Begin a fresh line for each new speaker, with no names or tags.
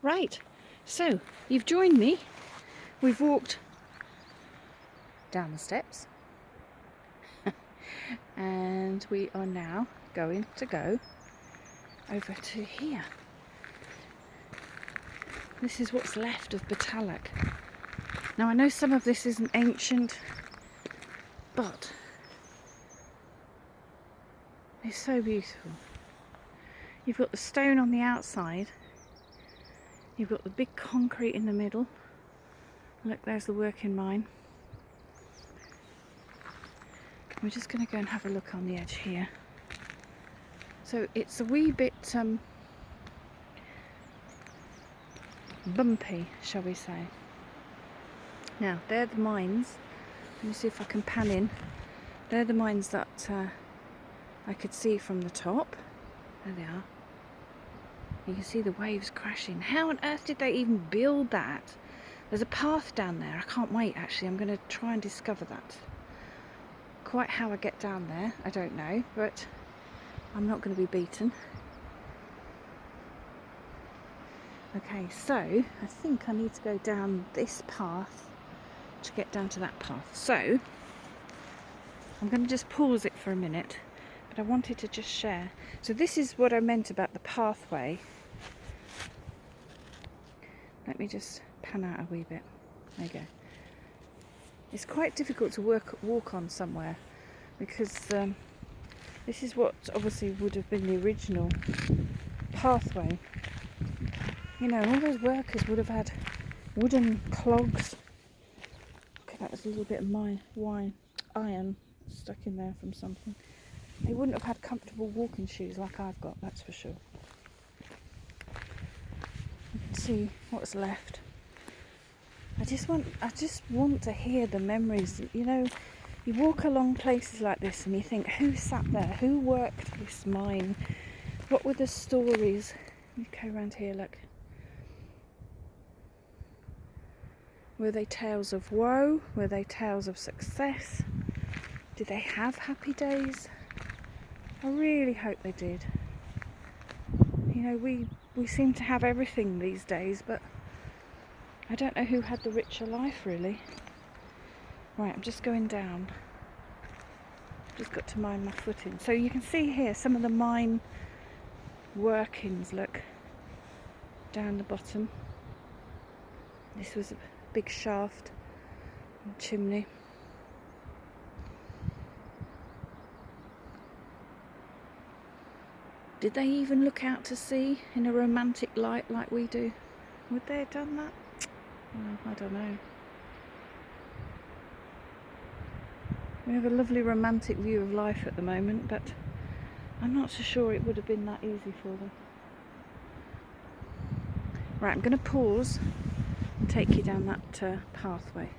Right, so you've joined me. We've walked down the steps and we are now going to go over to here. This is what's left of Batalak. Now I know some of this isn't ancient, but it's so beautiful. You've got the stone on the outside, you've got the big concrete in the middle. Look, there's the working mine. We're just going to go and have a look on the edge here. So it's a wee bit bumpy, shall we say. Now, they're the mines. Let me see if I can pan in. They're the mines that I could see from the top. There they are. You can see the waves crashing. How on earth did they even build that? There's a path down there. I can't wait, actually. I'm going to try and discover that. Quite how I get down there, I don't know, but I'm not going to be beaten. Okay, so I think I need to go down this path to get down to that path. So I'm going to just pause it for a minute, but I wanted to just share. So this is what I meant about the pathway. Let me just pan out a wee bit. There you go. It's quite difficult to walk on somewhere because this is what obviously would have been the original pathway. You know, all those workers would have had wooden clogs. Okay, that was a little bit of iron stuck in there from something. They wouldn't have had comfortable walking shoes like I've got, that's for sure. You can see what's left. I just want to hear the memories. You know, you walk along places like this and you think, who sat there? Who worked this mine? What were the stories? You go around here, look. Were they tales of woe? Were they tales of success? Did they have happy days? I really hope they did. You know, we seem to have everything these days, but I don't know who had the richer life, really. Right, I'm just going down. Just got to mind my footing. So you can see here some of the mine workings, look, down the bottom. This was a big shaft and chimney. Did they even look out to sea in a romantic light like we do? Would they have done that? Well, I don't know. We have a lovely romantic view of life at the moment, but I'm not so sure it would have been that easy for them. Right, I'm going to pause and take you down that pathway.